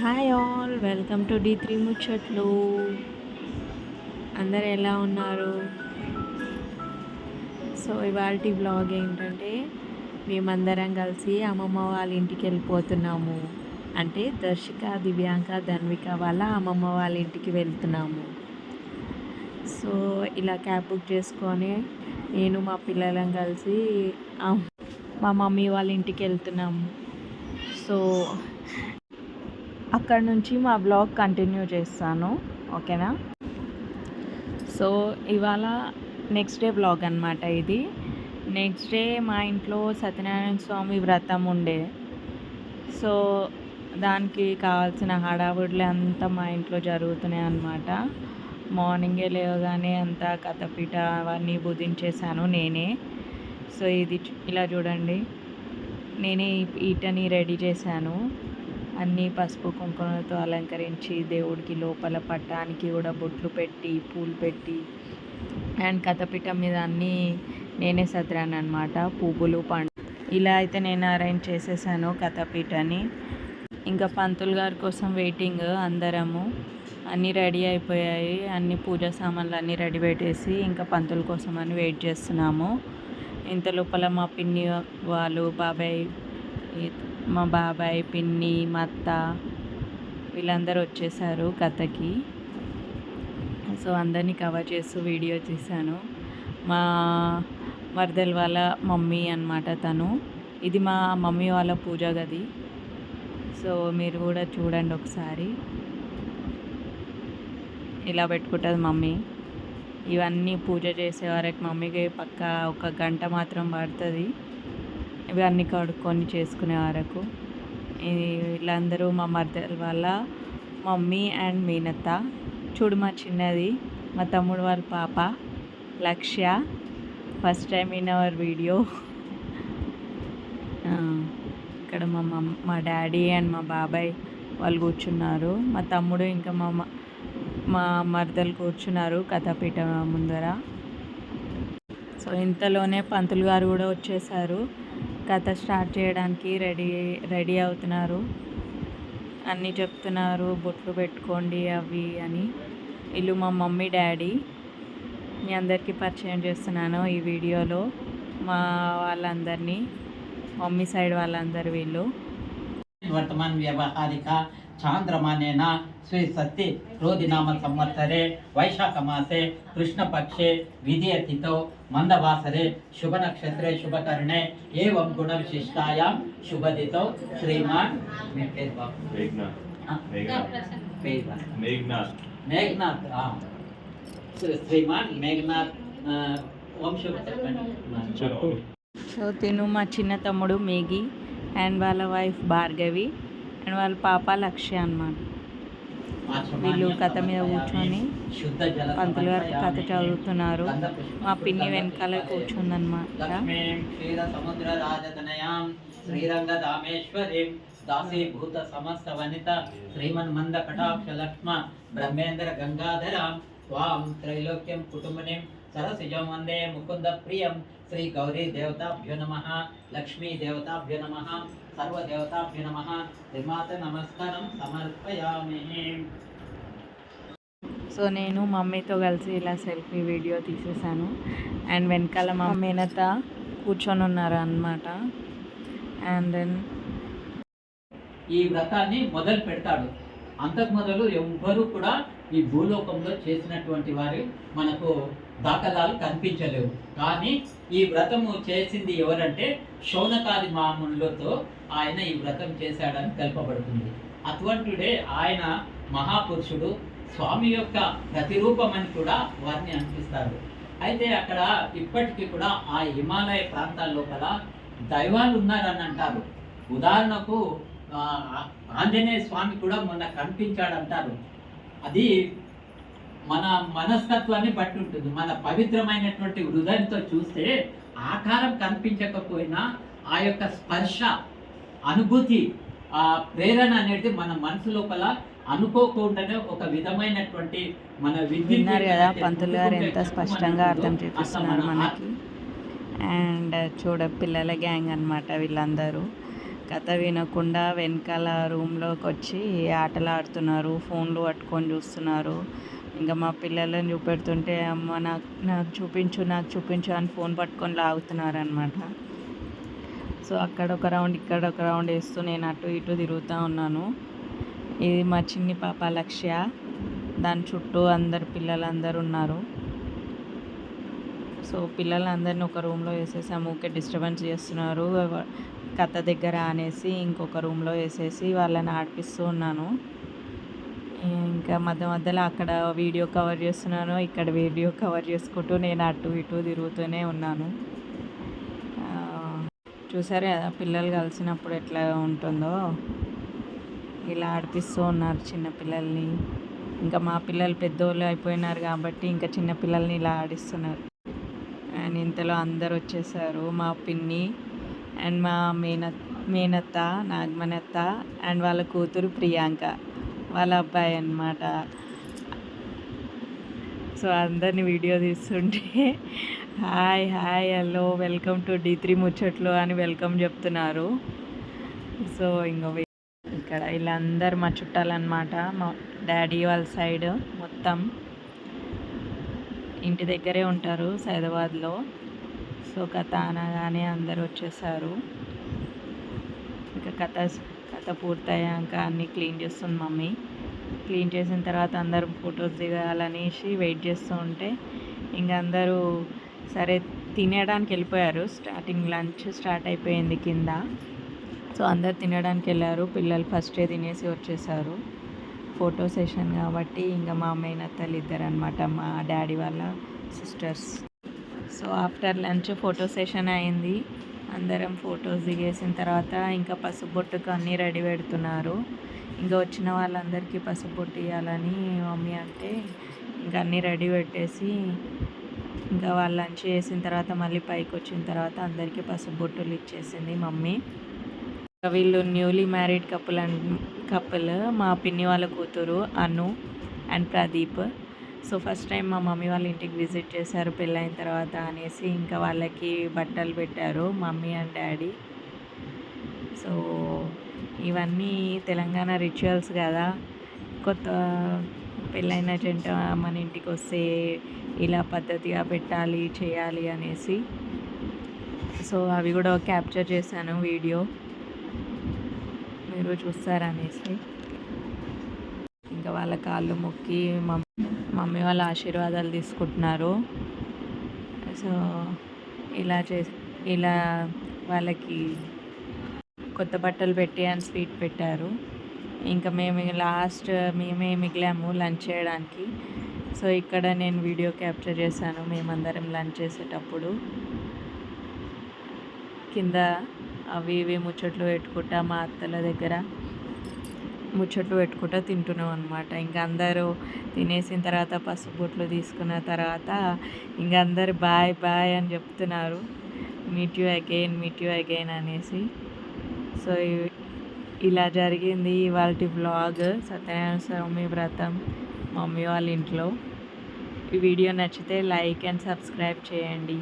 Hi all, welcome to D3 ముచ్చట్లు. అందరు ఎలా ఉన్నారు? సో ఇవాల్టి వ్లాగ్ ఏంటంటే మేమందరం కలిసి అమ్మమ్మ వాళ్ళ ఇంటికి వెళ్ళిపోతున్నాము. అంటే దర్శిక, దివ్యాంక, ధన్విక వాళ్ళ అమ్మమ్మ వాళ్ళ ఇంటికి వెళ్తున్నాము. సో ఇలా క్యాబ్ బుక్ చేసుకొని నేను మా పిల్లలం కలిసి మా మమ్మీ వాళ్ళ ఇంటికి వెళ్తున్నాము. సో అక్కడ నుంచి మా బ్లాగ్ కంటిన్యూ చేస్తాను, ఓకేనా? సో ఇవాళ నెక్స్ట్ డే బ్లాగ్ అనమాట. ఇది నెక్స్ట్ డే మా ఇంట్లో సత్యనారాయణ స్వామి వ్రతం ఉండే. సో దానికి కావాల్సిన హడావుడులు అంతా మా ఇంట్లో జరుగుతున్నాయి అన్నమాట. మార్నింగే లేవగానే అంతా కథపీట అవన్నీ బుధించేసాను నేనే. సో ఇది ఇలా చూడండి, నేనే ఈటని రెడీ చేశాను. అన్నీ పసుపు కుంకుమతో అలంకరించి దేవుడికి లోపల పట్టానికి కూడా బొట్లు పెట్టి పూలు పెట్టి అండ్ కథపీఠం మీద అన్నీ నేనే సదిరాను అనమాట. పువ్వులు పండు ఇలా అయితే నేను అరేంజ్ చేసేసాను కథపీఠని. ఇంకా పంతులు గారి కోసం వెయిటింగ్. అందరము అన్నీ రెడీ అయిపోయాయి, అన్ని పూజా సామాన్లు అన్నీ రెడీ పెట్టేసి ఇంకా పంతుల కోసం అని వెయిట్ చేస్తున్నాము. ఇంత లోపల మా పిన్ని వాళ్ళు, మా బాబాయ్, పిన్ని, మా అత్త వీళ్ళందరూ వచ్చేసారు కథకి. సో అందరినీ కవర్ చేస్తూ వీడియో చేశాను. మా మరదల వాళ్ళ మమ్మీ అన్నమాట తను. ఇది మా మమ్మీ వాళ్ళ పూజ గది. సో మీరు కూడా చూడండి ఒకసారి, ఇలా పెట్టుకుంటుంది మమ్మీ. ఇవన్నీ పూజ చేసే వరకు మమ్మీకి పక్కా 1 గంట మాత్రం పడుతుంది ఇవన్నీ కడుక్కొని చేసుకునే వరకు. వీళ్ళందరూ మా మరదల వాళ్ళ మమ్మీ అండ్ మీనత్త. చూడు మా చిన్నది, మా తమ్ముడు వాళ్ళ పాప లక్ష్య, first time in our video. ఇక్కడ మా డాడీ అండ్ మా బాబాయ్ వాళ్ళు కూర్చున్నారు. మా తమ్ముడు ఇంకా మా మరదలు కూర్చున్నారు కథపీఠ ముందర. సో ఇంతలోనే పంతులు గారు కూడా వచ్చేసారు. కథ స్టార్ట్ చేయడానికి రెడీ అవుతున్నారు. అన్నీ చెప్తున్నారు, బొట్లు పెట్టుకోండి అవి అని. వీళ్ళు మా మమ్మీ డాడీ. మీ అందరికీ పరిచయం చేస్తున్నాను ఈ వీడియోలో మా వాళ్ళందరినీ, మమ్మీ సైడ్ వాళ్ళందరూ వీళ్ళు. वर्तमान व्यवहारिक चांद्रमानेन श्री सत्य रोधिनाम संवत्सरे वैशाख मासे कृष्ण पक्षे विधियतिथौ मंदवासरे शुभ नक्षत्रे शुभकरणे एवं गुण विशिष्टायां शुभदितौ श्रीमान मेघनाथ श्रीमान मेघनाथ వంశ. సో తిను మా చిన్న తమ్ముడు మేఘి అండ్ వాళ్ళ వైఫ్ భార్గవి అండ్ వాళ్ళ పాప లక్ష్య అన్నమాట. వీళ్ళు కథ మీద కూర్చొని పంతులు గారు కథ చదువుతున్నారు. మా పిన్ని వెనకాల కూర్చుందన్నమాట. దాసీభూత సమస్త వనిత శ్రీమన్మంద కటాక్ష లక్ష్మ బ్రహ్మేంద్ర గంగాధరాం త్వాం త్రైలోక్యం కుటుంబనిం సరసిజం వందే ముకుంద ప్రియం. శ్రీ గౌరీ దేవతాభ్యో నమః, లక్ష్మీ దేవతాభ్యో నమః, సర్వదేవతాభ్యో నమః. త్రిమాత నమస్కారం సమర్పయామి. సో నేను మమ్మీతో కలిసి ఇలా సెల్ఫీ వీడియో తీసేసాను. అండ్ వెనకాల మా మేనత్త కూర్చొని ఉన్నారు అన్నమాట. అండ్ దెన్ ఈ వ్రతాన్ని మొదలు పెడతాడు. అంతకు మొదలు ఎవ్వరూ కూడా ఈ భూలోకంలో చేసినటువంటి వారు మనకు దాఖలాలు కనిపించలేవు. కానీ ఈ వ్రతము చేసింది ఎవరంటే శౌనకాది మాములతో ఆయన ఈ వ్రతం చేశాడని తెలుపబడుతుంది. అటువంటిదే ఆయన మహాపురుషుడు, స్వామి యొక్క ప్రతిరూపం అని కూడా వారిని అనిపిస్తారు. అయితే అక్కడ ఇప్పటికీ కూడా ఆ హిమాలయ ప్రాంతాల లోపల దైవాలు ఉన్నారని అంటారు. ఉదాహరణకు ఆంజనేయ స్వామి కూడా మొన్న కనిపించాడంటారు. అది మన మనస్తత్వాన్ని బట్టి ఉంటుంది. మన పవిత్రమైనటువంటి హృదయంతో చూస్తే ఆకారం కనిపించకపోయినా ఆ యొక్క స్పర్శ, అనుభూతి, ఆ ప్రేరణ అనేది మన మనసు లోపల అనుకోకుండానే ఒక విధమైనటువంటి మన విన్నారు కదా పంతులు గారు ఎంత స్పష్టంగా అర్థం చేపిస్తున్నారు మనకి. అండ్ చూడ పిల్లల గ్యాంగ్ అన్నమాట వీళ్ళందరూ. కథ వినకుండా వెనకాల రూమ్లోకి వచ్చి ఆటలు ఆడుతున్నారు, ఫోన్లు పట్టుకొని చూస్తున్నారు. ఇంకా మా పిల్లలను చూపెడుతుంటే అమ్మ నాకు నాకు చూపించు అని ఫోన్ పట్టుకొని లాగుతున్నారనమాట. సో అక్కడ ఒక రౌండ్ ఇక్కడ ఒక రౌండ్ వేస్తూ నేను అటు ఇటు తిరుగుతూ ఉన్నాను. ఇది మా చిన్ని పాప లక్ష్య, దాని చుట్టూ పిల్లలందరూ ఉన్నారు. సో పిల్లలందరినీ ఒక రూమ్లో వేసేసాము. ఊరికే డిస్టర్బెన్స్ చేస్తున్నారు, కథ దగ్గర అనేసి ఇంకొక రూమ్లో వేసేసి వాళ్ళని ఆడిపిస్తూ ఉన్నాను. ఇంకా మధ్యలో అక్కడ వీడియో కవర్ చేస్తున్నాను, ఇక్కడ వీడియో కవర్ చేసుకుంటూ నేను అటు ఇటు తిరుగుతూనే ఉన్నాను. చూసారు కదా పిల్లలు కలిసినప్పుడు ఎట్లా ఉంటుందో, ఇలా ఆడిపిస్తూ ఉన్నారు చిన్నపిల్లల్ని. ఇంకా మా పిల్లలు పెద్దోళ్ళు అయిపోయినారు కాబట్టి ఇంకా చిన్నపిల్లల్ని ఇలా ఆడిస్తున్నారు. అండ్ ఇంతలో అందరు వచ్చేసారు, మా పిన్ని అండ్ మా మేనత్త నాగమనత్త అండ్ వాళ్ళ కూతురు ప్రియాంక, వాళ్ళ అబ్బాయి అన్నమాట. సో అందరిని వీడియో తీస్తుంటే hi hello welcome to D3 ముచ్చట్లు అని వెల్కమ్ చెప్తున్నారు. సో ఇక్కడ వీళ్ళందరూ మా చుట్టాలన్నమాట, మా డాడీ వాళ్ళ సైడ్ మొత్తం ఇంటి దగ్గరే ఉంటారు సైదాబాద్లో. సో కథ అనగానే అందరు వచ్చేసారు. ఇంకా కథ పూర్తయ్యాక అన్నీ క్లీన్ చేస్తుంది మమ్మీ. క్లీన్ చేసిన తర్వాత అందరూ ఫొటోస్ దిగాలనేసి వెయిట్ చేస్తూ ఉంటే ఇంకా అందరూ సరే తినడానికి వెళ్ళిపోయారు. లంచ్ స్టార్ట్ అయిపోయింది కింద. సో అందరు తినడానికి వెళ్ళారు. పిల్లలు ఫస్టే తినేసి వచ్చేసారు. ఫోటో సెషన్ కాబట్టి ఇంకా మా మేనత్తలు ఇద్దరు అనమాట, మా డాడీ వాళ్ళ sisters. So after lunch photo session అయింది. అందరం ఫొటోస్ దిగేసిన తర్వాత ఇంకా పసుపు బొట్టుకు అన్నీ రెడీ పెడుతున్నారు. ఇంకా వచ్చిన వాళ్ళందరికీ పసుపు బొట్టు ఇవ్వాలని మమ్మీ అంటే ఇంకా అన్నీ రెడీ పెట్టేసి ఇంకా వాళ్ళు లంచ్ చేసిన తర్వాత మళ్ళీ పైకి వచ్చిన తర్వాత అందరికీ పసుపు బొట్టులు ఇచ్చేసింది మమ్మీ. వీళ్ళు న్యూలీ మ్యారీడ్ కపుల్ మా పిన్ని వాళ్ళ కూతురు Anu and Pradeep. So first time మా మమ్మీ వాళ్ళ ఇంటికి విజిట్ చేశారు పెళ్ళైన తర్వాత అనేసి ఇంకా వాళ్ళకి బట్టలు పెట్టారు మమ్మీ అండ్ డాడీ. సో ఇవన్నీ తెలంగాణ రిచువల్స్ కదా, కొత్త పెళ్ళైన జంట మన ఇంటికి వస్తే ఇలా పద్ధతిగా పెట్టాలి చేయాలి అనేసి. సో అవి కూడా క్యాప్చర్ చేశాను వీడియో, మీరు చూస్తారనేసి. ఇంకా వాళ్ళ కాళ్ళు మొక్కి మమ్మీ వాళ్ళ ఆశీర్వాదాలు తీసుకుంటున్నారు. సో ఇలా వాళ్ళకి కొత్త బట్టలు పెట్టి అండ్ స్వీట్ పెట్టారు. ఇంకా మేమే మిగిలాము లంచ్ చేయడానికి. సో ఇక్కడ నేను వీడియో క్యాప్చర్ చేశాను మేమందరం లంచ్ చేసేటప్పుడు. కింద అవి ఇవి ముచ్చట్లు పెట్టుకుంటా మా అత్తల దగ్గర ముచ్చట్లు పెట్టుకుంటా తింటున్నాం అనమాట. ఇంకా అందరూ తినేసిన తర్వాత పసుపు బొట్లు తీసుకున్న తర్వాత ఇంకా అందరు బాయ్ బాయ్ అని చెప్తున్నారు, మీట్ యూ అగైన్ అనేసి. సో ఇలా జరిగింది ఇవాళ వ్లాగ్, సత్యనారాయణ స్వామి వ్రతం మమ్మీ వాళ్ళ ఇంట్లో. ఈ వీడియో నచ్చితే లైక్ అండ్ సబ్స్క్రైబ్ చేయండి.